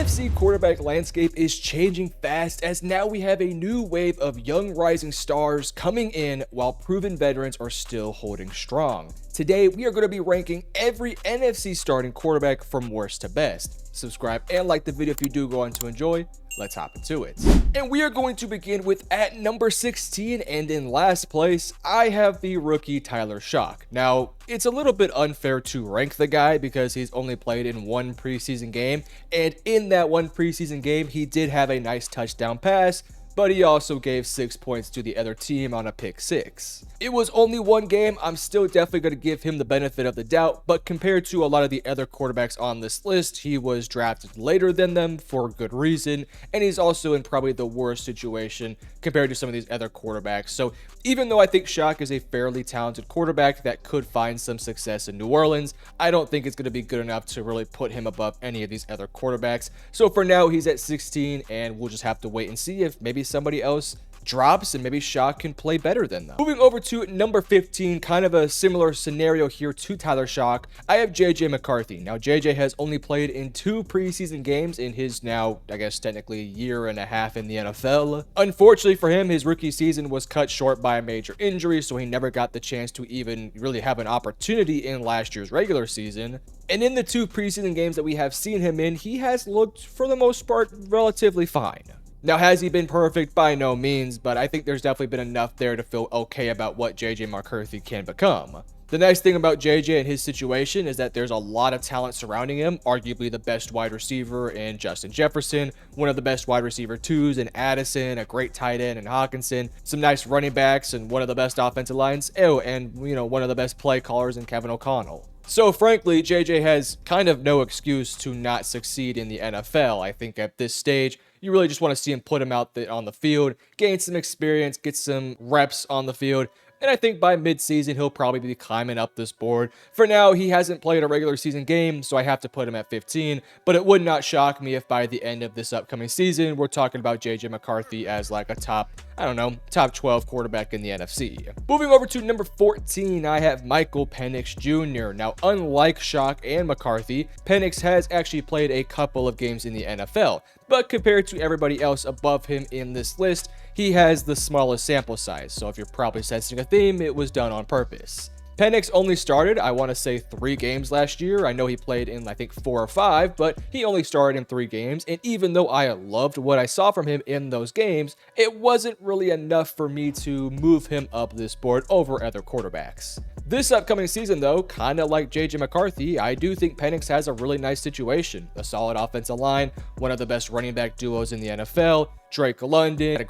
NFC quarterback landscape is changing fast as now we have a new wave of young rising stars coming in while proven veterans are still holding strong. Today, we are going to be ranking every NFC starting quarterback from worst to best. Subscribe and like the video if you do go on to enjoy. Let's hop into it. And we are going to begin with at number 16, and in last place, I have the rookie Tyler Shock. Now, it's a little bit unfair to rank the guy because he's only played in one preseason game, and in that one preseason game, he did have a nice touchdown pass, but he also gave 6 points to the other team on a pick 6. It was only one game. I'm still definitely going to give him the benefit of the doubt, but compared to a lot of the other quarterbacks on this list, he was drafted later than them for good reason, and he's also in probably the worst situation compared to some of these other quarterbacks. So even though I think Shock is a fairly talented quarterback that could find some success in New Orleans, I don't think it's going to be good enough to really put him above any of these other quarterbacks. So for now, he's at 16, and we'll just have to wait and see if maybe somebody else drops and maybe Shock can play better than them. Moving over to number 15, kind of a similar scenario here to Tyler Shock, I have JJ McCarthy. Now, JJ has only played in 2 preseason games in his now, I guess, technically a year and a half in the NFL. Unfortunately for him, his rookie season was cut short by a major injury, so he never got the chance to even really have an opportunity in last year's regular season. And in the 2 preseason games that we have seen him in, he has looked, for the most part, relatively fine. Now, has he been perfect? By no means, but I think there's definitely been enough there to feel okay about what JJ McCarthy can become. The nice thing about JJ and his situation is that there's a lot of talent surrounding him, arguably the best wide receiver in Justin Jefferson, one of the best wide receiver 2s in Addison, a great tight end in Hawkinson, some nice running backs, and one of the best offensive lines, and one of the best play callers in Kevin O'Connell. So frankly, JJ has kind of no excuse to not succeed in the NFL. I think at this stage, you really just want to see him put him out on the field, gain some experience, get some reps on the field, and I think by mid-season, he'll probably be climbing up this board. For now, he hasn't played a regular season game, so I have to put him at 15, but it would not shock me if by the end of this upcoming season, we're talking about JJ McCarthy as like a top 12 quarterback in the NFC. Moving over to number 14, I have Michael Penix Jr. Now, unlike Shock and McCarthy, Penix has actually played a couple of games in the NFL, but compared to everybody else above him in this list, he has the smallest sample size, so if you're probably sensing a theme, it was done on purpose. Penix only started, I want to say, 3 games last year. I know he played in, I think, 4 or 5, but he only started in 3 games, and even though I loved what I saw from him in those games, it wasn't really enough for me to move him up this board over other quarterbacks. This upcoming season, though, kind of like JJ McCarthy, I do think Penix has a really nice situation. A solid offensive line, one of the best running back duos in the NFL, Drake London,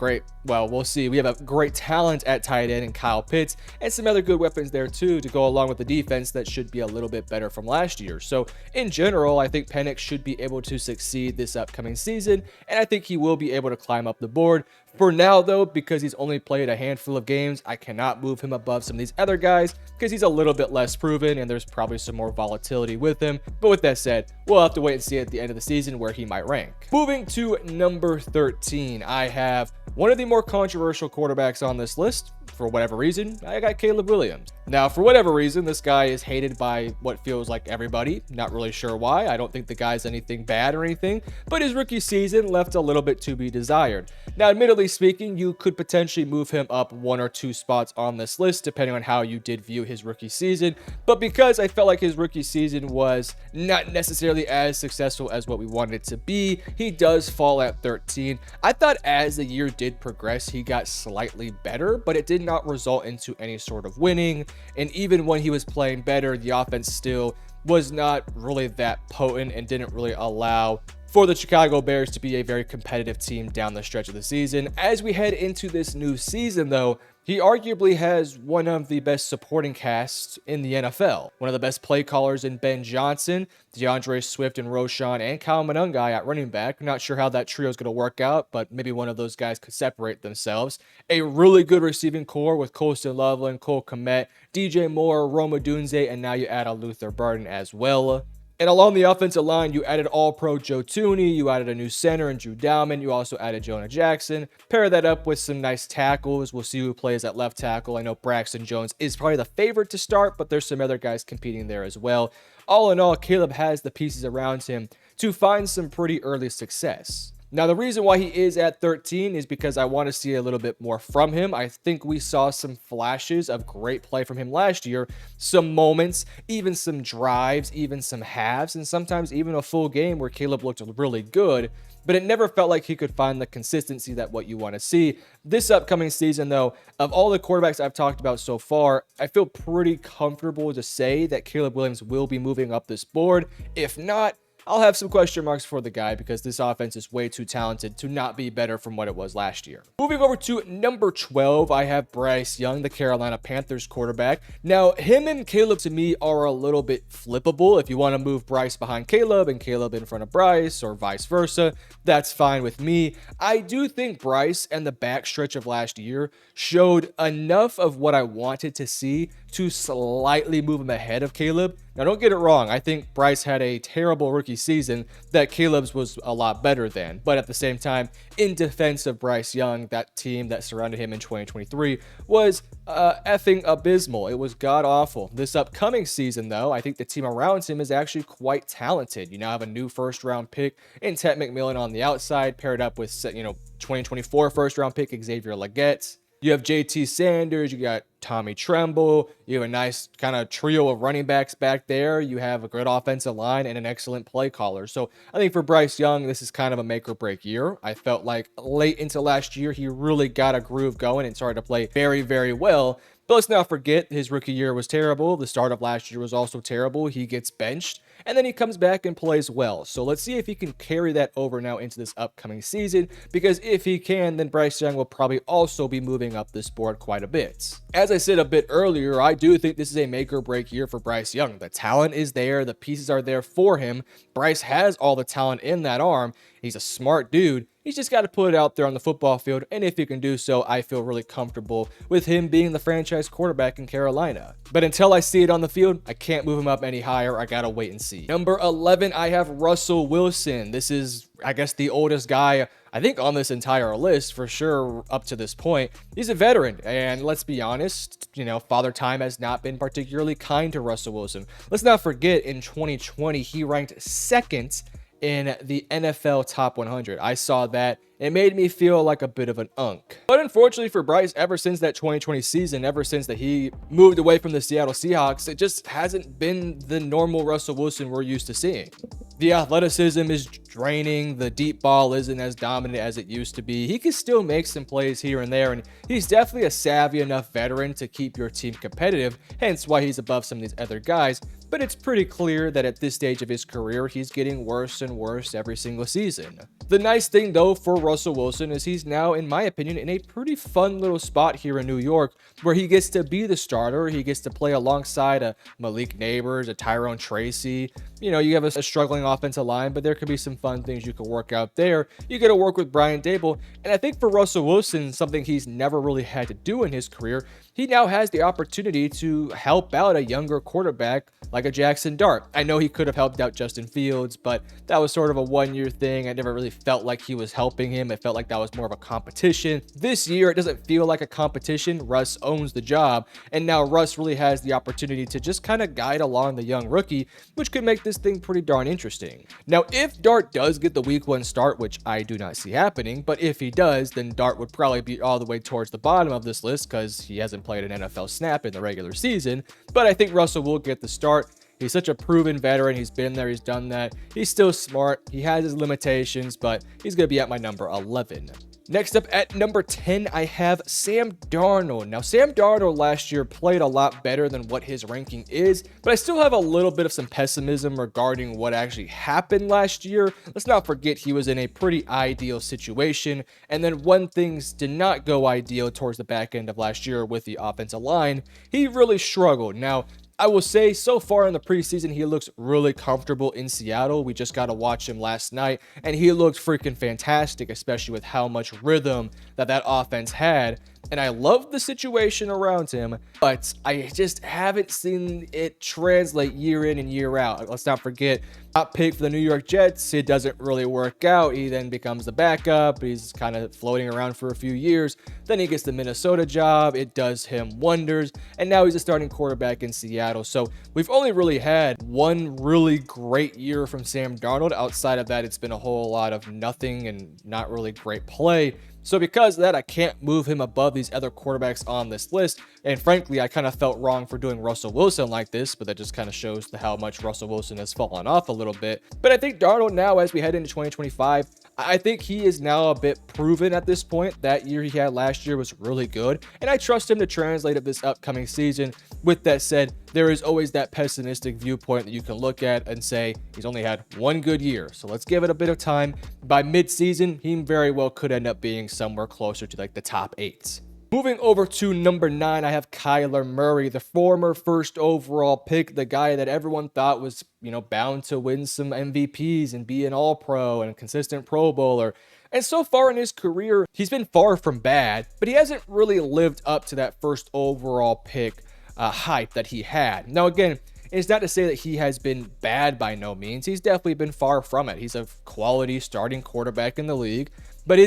we'll see. We have a great talent at tight end in Kyle Pitts, and some other good weapons there too to go along with the defense that should be a little bit better from last year. So in general, I think Penix should be able to succeed this upcoming season, and I think he will be able to climb up the board. For now, though, because he's only played a handful of games, I cannot move him above some of these other guys because he's a little bit less proven and there's probably some more volatility with him. But with that said, we'll have to wait and see at the end of the season where he might rank. Moving to number 13, I have one of the more controversial quarterbacks on this list. For whatever reason, I got Caleb Williams. Now, for whatever reason, this guy is hated by what feels like everybody. Not really sure why. I don't think the guy's anything bad or anything, but his rookie season left a little bit to be desired. Now, admittedly speaking, you could potentially move him up 1 or 2 spots on this list, depending on how you did view his rookie season. But because I felt like his rookie season was not necessarily as successful as what we wanted it to be, he does fall at 13. I thought as the year did progress, he got slightly better, but it did not result into any sort of winning. And even when he was playing better, the offense still was not really that potent and didn't really allow for the Chicago Bears to be a very competitive team down the stretch of the season. As we head into this new season, though, he arguably has one of the best supporting casts in the NFL. One of the best play callers in Ben Johnson, DeAndre Swift and Roschon, and Kyle Monungai at running back. Not sure how that trio is going to work out, but maybe one of those guys could separate themselves. A really good receiving core with Colston Loveland, Cole Kmet, DJ Moore, Roma Dunze, and now you add a Luther Burden as well. And along the offensive line, you added All-Pro Joe Thuney, you added a new center in Drew Dalman, you also added Jonah Jackson. Pair that up with some nice tackles. We'll see who plays at left tackle. I know Braxton Jones is probably the favorite to start, but there's some other guys competing there as well. All in all, Caleb has the pieces around him to find some pretty early success. Now, the reason why he is at 13 is because I want to see a little bit more from him. I think we saw some flashes of great play from him last year, some moments, even some drives, even some halves, and sometimes even a full game where Caleb looked really good, but it never felt like he could find the consistency that what you want to see. This upcoming season, though, of all the quarterbacks I've talked about so far, I feel pretty comfortable to say that Caleb Williams will be moving up this board. If not, I'll have some question marks for the guy because this offense is way too talented to not be better from what it was last year. Moving over to number 12, I have Bryce Young, the Carolina Panthers quarterback. Now, him and Caleb to me are a little bit flippable. If you want to move Bryce behind Caleb and Caleb in front of Bryce or vice versa, that's fine with me. I do think Bryce and the backstretch of last year showed enough of what I wanted to see to slightly move him ahead of Caleb. Now, don't get it wrong. I think Bryce had a terrible rookie season that Caleb's was a lot better than. But at the same time, in defense of Bryce Young, that team that surrounded him in 2023 was effing abysmal. It was god-awful. This upcoming season, though, I think the team around him is actually quite talented. You now have a new first-round pick in Ted McMillan on the outside, paired up with, 2024 first-round pick Xavier Legette. You have JT Sanders, you got Tommy Tremble, you have a nice kind of trio of running backs back there, you have a good offensive line and an excellent play caller. So I think for Bryce Young, this is kind of a make or break year. I felt like late into last year, he really got a groove going and started to play very, very well. But let's not forget his rookie year was terrible. The start of last year was also terrible. He gets benched and then he comes back and plays well. So let's see if he can carry that over now into this upcoming season, because if he can, then Bryce Young will probably also be moving up this board quite a bit. As I said a bit earlier, I do think this is a make or break year for Bryce Young. The talent is there. The pieces are there for him. Bryce has all the talent in that arm. He's a smart dude. He's just got to put it out there on the football field, and if he can do so, I feel really comfortable with him being the franchise quarterback in Carolina. But until I see it on the field, I can't move him up any higher. I gotta wait and see. Number 11, I have Russell Wilson. This is, I guess, the oldest guy, I think, on this entire list for sure up to this point. He's a veteran, and let's be honest, Father Time has not been particularly kind to Russell Wilson. Let's not forget, in 2020, he ranked second in the NFL Top 100. I saw that. It made me feel like a bit of an unk. But unfortunately for Bryce, ever since that 2020 season, ever since that he moved away from the Seattle Seahawks, it just hasn't been the normal Russell Wilson we're used to seeing. The athleticism is draining. The deep ball isn't as dominant as it used to be. He can still make some plays here and there, and he's definitely a savvy enough veteran to keep your team competitive, hence why he's above some of these other guys. But it's pretty clear that at this stage of his career, he's getting worse and worse every single season. The nice thing, though, for Russell Wilson is he's now, in my opinion, in a pretty fun little spot here in New York where he gets to be the starter. He gets to play alongside a Malik Neighbors, a Tyrone Tracy. You have a struggling offensive line, but there could be some fun things you could work out there. You got to work with Brian Dable. And I think for Russell Wilson, something he's never really had to do in his career, he now has the opportunity to help out a younger quarterback like a Jackson Dart. I know he could have helped out Justin Fields, but that was sort of a one-year thing. I never really felt like he was helping him. It felt like that was more of a competition. This year, it doesn't feel like a competition. Russ owns the job, and now Russ really has the opportunity to just kind of guide along the young rookie, which could make this thing pretty darn interesting. Now, if Dart does get the week 1 start, which I do not see happening, but if he does, then Dart would probably be all the way towards the bottom of this list because he hasn't played an NFL snap in the regular season. But I think Russell will get the start. He's such a proven veteran. He's been there. He's done that. He's still smart. He has his limitations, but he's going to be at my number 11. Next up at number 10, I have Sam Darnold. Now, Sam Darnold last year played a lot better than what his ranking is, but I still have a little bit of some pessimism regarding what actually happened last year. Let's not forget he was in a pretty ideal situation, and then when things did not go ideal towards the back end of last year with the offensive line, he really struggled. Now, I will say so far in the preseason, he looks really comfortable in Seattle. We just got to watch him last night, and he looked freaking fantastic, especially with how much rhythm that offense had. And I love the situation around him, but I just haven't seen it translate year in and year out. Let's not forget, Top pick for the New York Jets, it doesn't really work out. He then becomes the backup. He's kind of floating around for a few years. Then he gets the Minnesota job. It does him wonders. And now he's a starting quarterback in Seattle. So we've only really had one really great year from Sam Darnold. Outside of that, it's been a whole lot of nothing and not really great play. So because of that, I can't move him above these other quarterbacks on this list. And frankly, I kind of felt wrong for doing Russell Wilson like this, but that just kind of shows how much Russell Wilson has fallen off a little bit. But I think Darnold now, as we head into 2025, I think he is now a bit proven at this point. That year he had last year was really good, and I trust him to translate it this upcoming season. With that said, there is always that pessimistic viewpoint that you can look at and say he's only had one good year. So let's give it a bit of time. By mid-season, he very well could end up being somewhere closer to like the top 8. Moving over to number 9, I have Kyler Murray, the former first overall pick, the guy that everyone thought was, bound to win some MVPs and be an all-pro and a consistent Pro Bowler. And so far in his career, he's been far from bad, but he hasn't really lived up to that first overall pick hype that he had. Now, again, it's not to say that he has been bad by no means. He's definitely been far from it. He's a quality starting quarterback in the league, but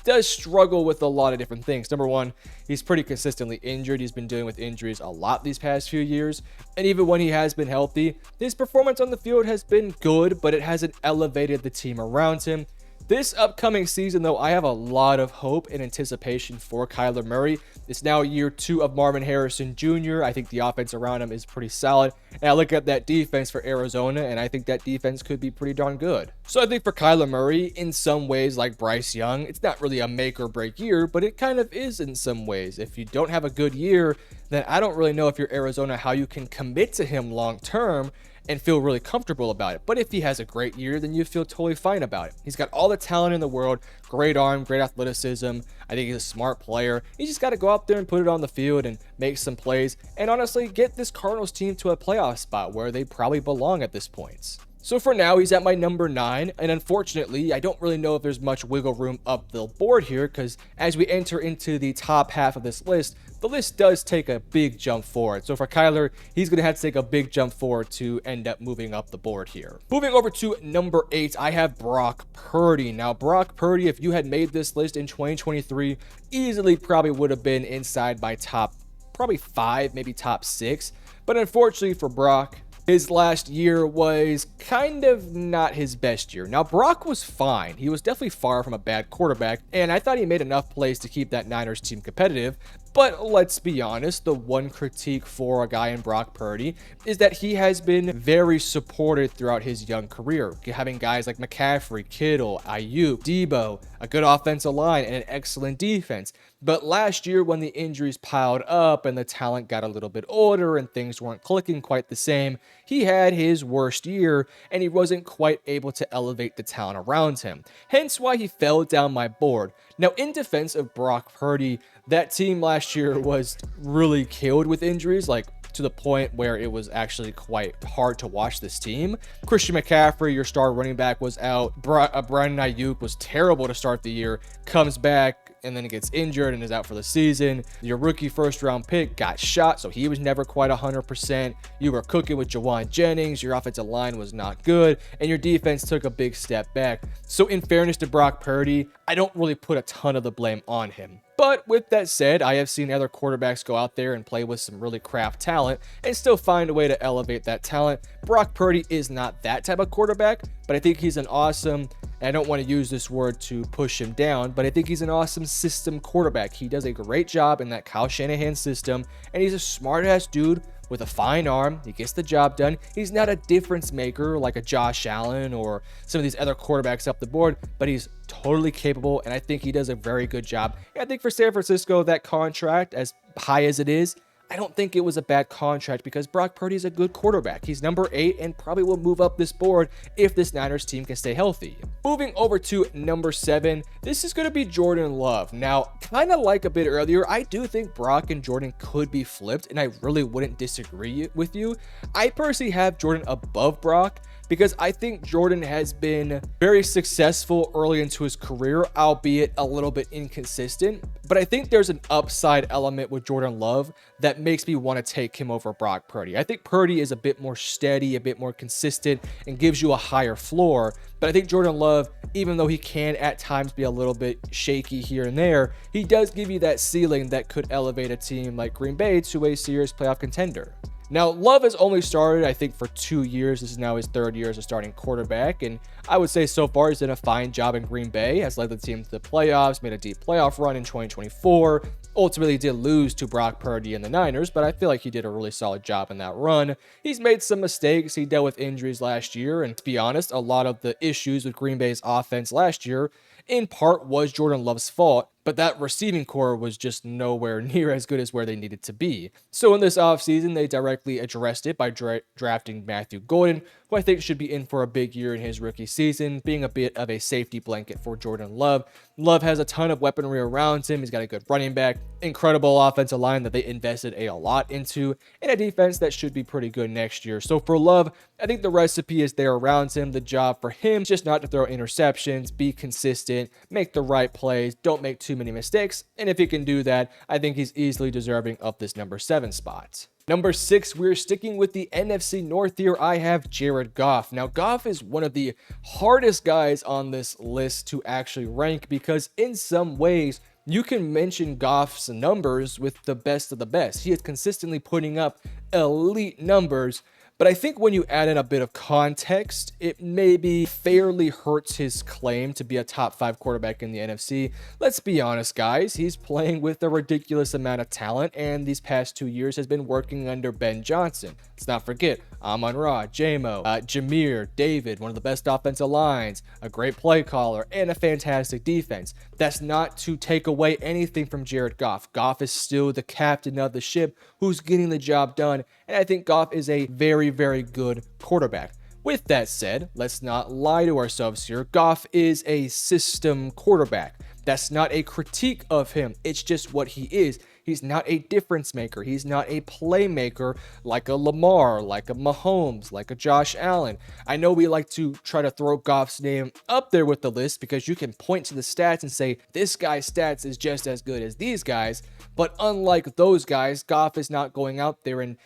does struggle with a lot of different things. Number one, he's pretty consistently injured. He's been dealing with injuries a lot these past few years. And even when he has been healthy, his performance on the field has been good, but it hasn't elevated the team around him. This upcoming season, though, I have a lot of hope and anticipation for Kyler Murray. It's now year 2 of Marvin Harrison Jr. I think the offense around him is pretty solid. And I look at that defense for Arizona, and I think that defense could be pretty darn good. So I think for Kyler Murray, in some ways, like Bryce Young, it's not really a make or break year, but it kind of is in some ways. If you don't have a good year, then I don't really know if you're Arizona how you can commit to him long term and feel really comfortable about it. But if he has a great year, then you feel totally fine about it. He's got all the talent in the world, great arm, great athleticism. I think he's a smart player. You just got to go out there and put it on the field and make some plays and honestly get this Cardinals team to a playoff spot where they probably belong at this point. So for now, he's at my number 9, and unfortunately, I don't really know if there's much wiggle room up the board here because as we enter into the top half of this list, the list does take a big jump forward. So for Kyler, he's going to have to take a big jump forward to end up moving up the board here. Moving over to number 8, I have Brock Purdy. Now, Brock Purdy, if you had made this list in 2023, easily probably would have been inside my top, probably 5, maybe top 6. But unfortunately for Brock, his last year was kind of not his best year. Now, Brock was fine. He was definitely far from a bad quarterback, and I thought he made enough plays to keep that Niners team competitive. But let's be honest, the one critique for a guy in Brock Purdy is that he has been very supported throughout his young career, having guys like McCaffrey, Kittle, Ayuk, Debo, a good offensive line, and an excellent defense. But last year, when the injuries piled up and the talent got a little bit older and things weren't clicking quite the same, he had his worst year and he wasn't quite able to elevate the talent around him. Hence why he fell down my board. Now, in defense of Brock Purdy, that team last year was really killed with injuries, like to the point where it was actually quite hard to watch this team. Christian McCaffrey, your star running back, was out. Brandon Ayuk was terrible to start the year, comes back, and then he gets injured and is out for the season. Your rookie first-round pick got shot, so he was never quite 100%. You were cooking with Jawan Jennings. Your offensive line was not good, and your defense took a big step back. So in fairness to Brock Purdy, I don't really put a ton of the blame on him. But with that said, I have seen other quarterbacks go out there and play with some really crap talent and still find a way to elevate that talent. Brock Purdy is not that type of quarterback, but I think he's an awesome, and I don't want to use this word to push him down, but I think he's an awesome system quarterback. He does a great job in that Kyle Shanahan system, and he's a smart-ass dude with a fine arm. He gets the job done. He's not a difference maker like a Josh Allen or some of these other quarterbacks up the board, but he's totally capable, and I think he does a very good job. And I think for San Francisco, that contract, as high as it is, I don't think it was a bad contract because Brock Purdy is a good quarterback. He's number 8 and probably will move up this board if this Niners team can stay healthy. Moving over to number 7, this is going to be Jordan Love. Now, kind of like a bit earlier, I do think Brock and Jordan could be flipped, and I really wouldn't disagree with you. I personally have Jordan above Brock because I think Jordan has been very successful early into his career, albeit a little bit inconsistent. But I think there's an upside element with Jordan Love that makes me want to take him over Brock Purdy. I think Purdy is a bit more steady, a bit more consistent, and gives you a higher floor. But I think Jordan Love, even though he can at times be a little bit shaky here and there, he does give you that ceiling that could elevate a team like Green Bay to a serious playoff contender. Now, Love has only started, I think, for 2 years. This is now his 3rd year as a starting quarterback, and I would say so far he's done a fine job in Green Bay, has led the team to the playoffs, made a deep playoff run in 2024, ultimately did lose to Brock Purdy and the Niners, but I feel like he did a really solid job in that run. He's made some mistakes. He dealt with injuries last year, and to be honest, a lot of the issues with Green Bay's offense last year, in part, was Jordan Love's fault, but that receiving core was just nowhere near as good as where they needed to be. So in this offseason, they directly addressed it by drafting Matthew Golden, who I think should be in for a big year in his rookie season, being a bit of a safety blanket for Jordan Love. Love has a ton of weaponry around him. He's got a good running back, incredible offensive line that they invested a lot into, and a defense that should be pretty good next year. So for Love, I think the recipe is there around him. The job for him is just not to throw interceptions, be consistent, make the right plays, don't make too many mistakes, and if he can do that, I think he's easily deserving of this number 7 spot. Number 6, we're sticking with the NFC North here. I have Jared Goff. Now, Goff is one of the hardest guys on this list to actually rank because in some ways, you can mention Goff's numbers with the best of the best. He is consistently putting up elite numbers, but I think when you add in a bit of context, it maybe fairly hurts his claim to be a top 5 quarterback in the NFC. Let's be honest, guys. He's playing with a ridiculous amount of talent, and these past 2 years has been working under Ben Johnson. Let's not forget Amon-Ra, J-Mo, Jameer, David, one of the best offensive lines, a great play caller, and a fantastic defense. That's not to take away anything from Jared Goff. Goff is still the captain of the ship who's getting the job done, and I think Goff is a very, very good quarterback. With that said, let's not lie to ourselves here. Goff is a system quarterback. That's not a critique of him. It's just what he is. He's not a difference maker. He's not a playmaker like a Lamar, like a Mahomes, like a Josh Allen. I know we like to try to throw Goff's name up there with the list because you can point to the stats and say, this guy's stats is just as good as these guys. But unlike those guys, Goff is not going out there and,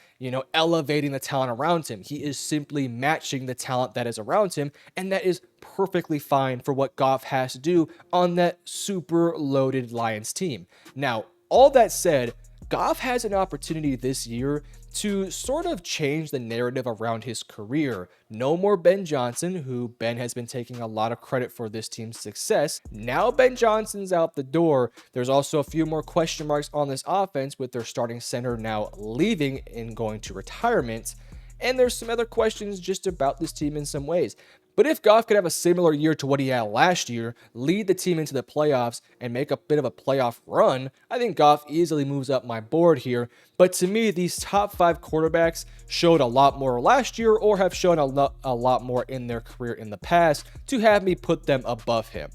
elevating the talent around him. He is simply matching the talent that is around him, and that is perfectly fine for what Goff has to do on that super loaded Lions team. Now, all that said, Goff has an opportunity this year to sort of change the narrative around his career. No more Ben Johnson, who Ben has been taking a lot of credit for this team's success. Now Ben Johnson's out the door. There's also a few more question marks on this offense with their starting center now leaving and going to retirement. And there's some other questions just about this team in some ways. But if Goff could have a similar year to what he had last year, lead the team into the playoffs, and make a bit of a playoff run, I think Goff easily moves up my board here. But to me, these top 5 quarterbacks showed a lot more last year or have shown a lot more in their career in the past to have me put them above him.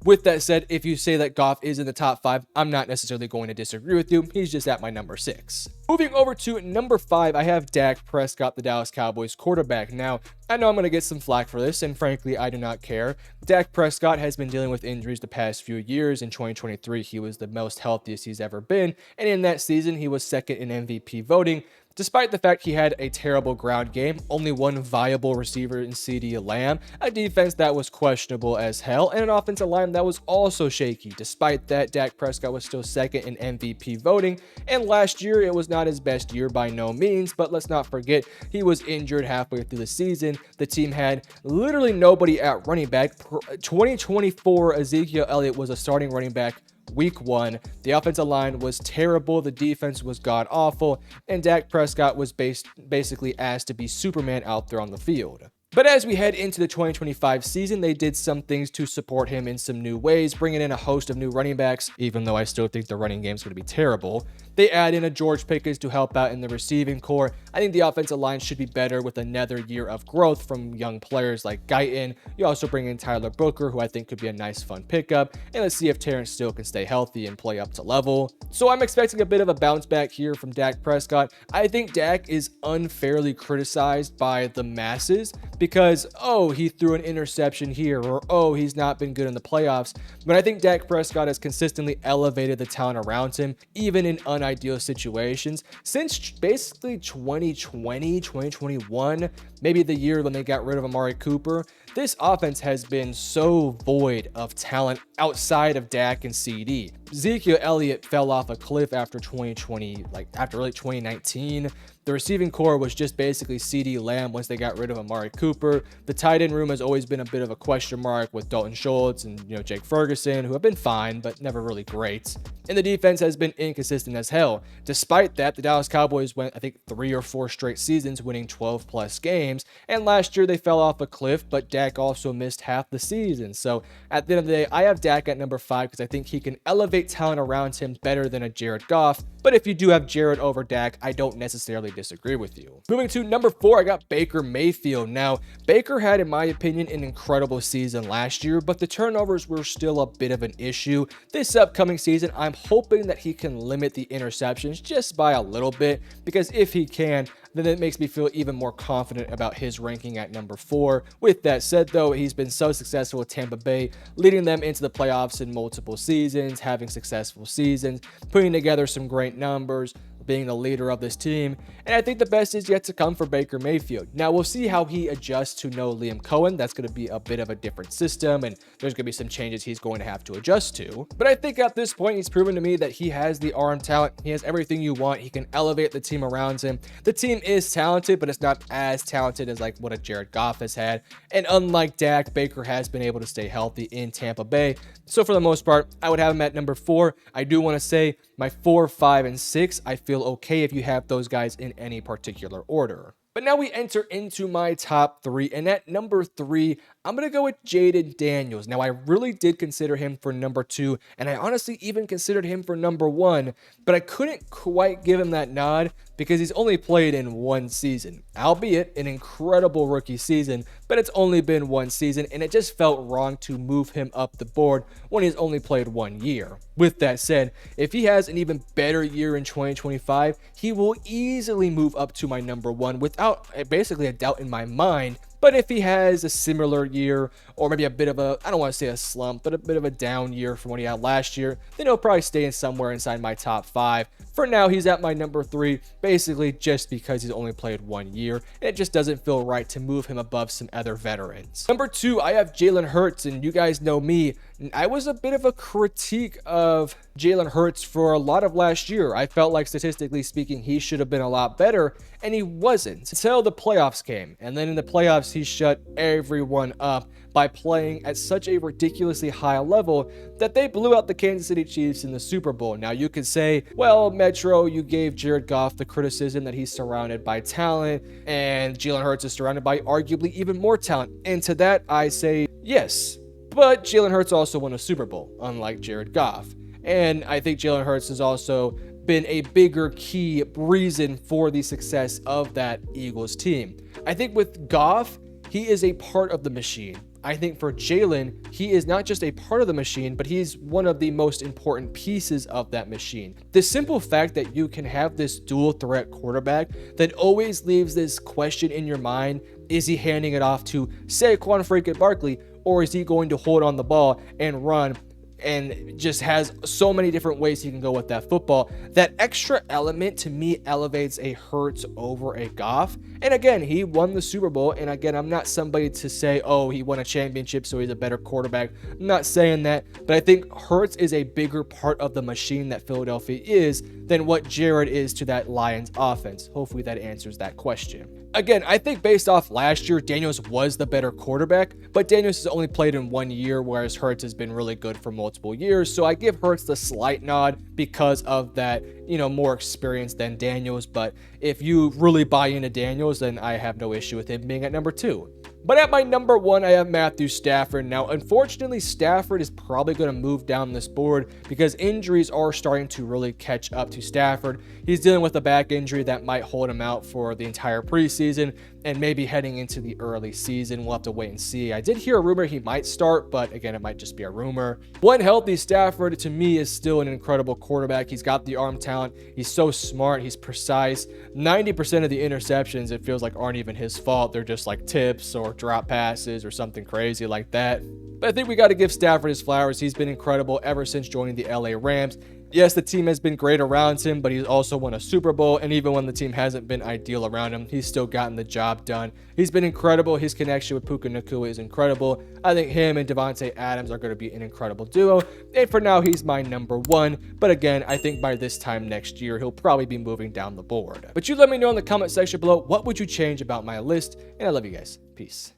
With that said, if you say that Goff is in the top 5, I'm not necessarily going to disagree with you. He's just at my number 6. Moving over to number 5, I have Dak Prescott, the Dallas Cowboys quarterback. Now, I know I'm going to get some flack for this, and frankly, I do not care. Dak Prescott has been dealing with injuries the past few years. In 2023, he was the most healthiest he's ever been, and in that season, he was second in MVP voting. Despite the fact he had a terrible ground game, only one viable receiver in CeeDee Lamb, a defense that was questionable as hell, and an offensive line that was also shaky. Despite that, Dak Prescott was still second in MVP voting, and last year it was not his best year by no means, but let's not forget he was injured halfway through the season. The team had literally nobody at running back. 2024, Ezekiel Elliott was a starting running back Week 1, the offensive line was terrible, the defense was god-awful, and Dak Prescott was basically asked to be Superman out there on the field. But as we head into the 2025 season, they did some things to support him in some new ways, bringing in a host of new running backs, even though I still think the running game is going to be terrible. They add in a George Pickens to help out in the receiving core. I think the offensive line should be better with another year of growth from young players like Guyton. You also bring in Tyler Booker, who I think could be a nice fun pickup, and let's see if Terrence Steele can stay healthy and play up to level. So I'm expecting a bit of a bounce back here from Dak Prescott. I think Dak is unfairly criticized by the masses because, oh, he threw an interception here, or oh, he's not been good in the playoffs. But I think Dak Prescott has consistently elevated the talent around him, even in unideal situations, since basically 2020, 2021, maybe the year when they got rid of Amari Cooper. This offense has been so void of talent outside of Dak and CD. Ezekiel Elliott fell off a cliff after 2020, after late 2019. The receiving core was just basically CD Lamb once they got rid of Amari Cooper. The tight end room has always been a bit of a question mark with Dalton Schultz and Jake Ferguson, who have been fine but never really great. And the defense has been inconsistent as hell. Despite that, the Dallas Cowboys went, I think, 3 or 4 straight seasons winning 12 plus games, and last year they fell off a cliff, but Dak also missed half the season. So at the end of the day, I have Dak at number 5 because I think he can elevate talent around him better than a Jared Goff. But if you do have Jared over Dak, I don't necessarily disagree with you. Moving to number 4, I got Baker Mayfield. Now, Baker had, in my opinion, an incredible season last year, but the turnovers were still a bit of an issue. This upcoming season, I'm hoping that he can limit the interceptions just by a little bit, because if he can, then it makes me feel even more confident about his ranking at number 4. With that said, though, he's been so successful with Tampa Bay, leading them into the playoffs in multiple seasons, having successful seasons, putting together some great numbers, being the leader of this team, and I think the best is yet to come for Baker Mayfield. Now, we'll see how he adjusts to no Liam Cohen. That's going to be a bit of a different system, and there's going to be some changes he's going to have to adjust to. But I think at this point, he's proven to me that he has the arm talent. He has everything you want. He can elevate the team around him. The team is talented, but it's not as talented as what a Jared Goff has had. And unlike Dak, Baker has been able to stay healthy in Tampa Bay. So for the most part, I would have him at number 4. I do want to say my 4, 5, and 6, I feel okay if you have those guys in any particular order. But now we enter into my top 3, and at number 3, I'm going to go with Jaden Daniels. Now, I really did consider him for number 2, and I honestly even considered him for number 1, but I couldn't quite give him that nod because he's only played in 1 season, albeit an incredible rookie season, but it's only been 1 season, and it just felt wrong to move him up the board when he's only played 1 year. With that said, if he has an even better year in 2025, he will easily move up to my number 1 without basically a doubt in my mind. But if he has a similar year, or maybe a bit of a, I don't want to say a slump, but a bit of a down year from what he had last year, then he'll probably stay in somewhere inside my top 5. For now, he's at my number 3, basically just because he's only played 1 year, and it just doesn't feel right to move him above some other veterans. Number 2, I have Jalen Hurts, and you guys know me. I was a bit of a critique of Jalen Hurts for a lot of last year. I felt like, statistically speaking, he should have been a lot better, and he wasn't until the playoffs came. And then in the playoffs, he shut everyone up by playing at such a ridiculously high level that they blew out the Kansas City Chiefs in the Super Bowl. Now, you could say, well, Metro, you gave Jared Goff the criticism that he's surrounded by talent, and Jalen Hurts is surrounded by arguably even more talent. And to that, I say yes. But Jalen Hurts also won a Super Bowl, unlike Jared Goff. And I think Jalen Hurts has also been a bigger key reason for the success of that Eagles team. I think with Goff, he is a part of the machine. I think for Jalen, he is not just a part of the machine, but he's one of the most important pieces of that machine. The simple fact that you can have this dual threat quarterback that always leaves this question in your mind, is he handing it off to Saquon freaking Barkley, or is he going to hold on the ball and run, and just has so many different ways he can go with that football? That extra element to me elevates a Hurts over a Goff. And again, he won the Super Bowl, and again, I'm not somebody to say, oh, he won a championship so he's a better quarterback. I'm not saying that, but I think Hurts is a bigger part of the machine that Philadelphia is than what Jared is to that Lions offense. Hopefully that answers that question. Again, I think based off last year, Daniels was the better quarterback, but Daniels has only played in 1 year, whereas Hurts has been really good for multiple years. So I give Hurts the slight nod because of that, more experience than Daniels. But if you really buy into Daniels, then I have no issue with him being at number 2. But at my number 1, I have Matthew Stafford. Now, unfortunately, Stafford is probably going to move down this board because injuries are starting to really catch up to Stafford. He's dealing with a back injury that might hold him out for the entire preseason and maybe heading into the early season. We'll have to wait and see. I did hear a rumor he might start, but again, it might just be a rumor. One healthy Stafford, to me, is still an incredible quarterback. He's got the arm talent. He's so smart. He's precise. 90% of the interceptions, it feels like, aren't even his fault. They're just like tips or or drop passes or something crazy like that. But I think we got to give Stafford his flowers. He's been incredible ever since joining the LA Rams. Yes, the team has been great around him, but he's also won a Super Bowl, and even when the team hasn't been ideal around him, he's still gotten the job done. He's been incredible. His connection with Puka Nacua is incredible. I think him and Devontae Adams are going to be an incredible duo, and for now, he's my number one. But again, I think by this time next year, he'll probably be moving down the board. But you let me know in the comment section below, what would you change about my list, and I love you guys. Peace.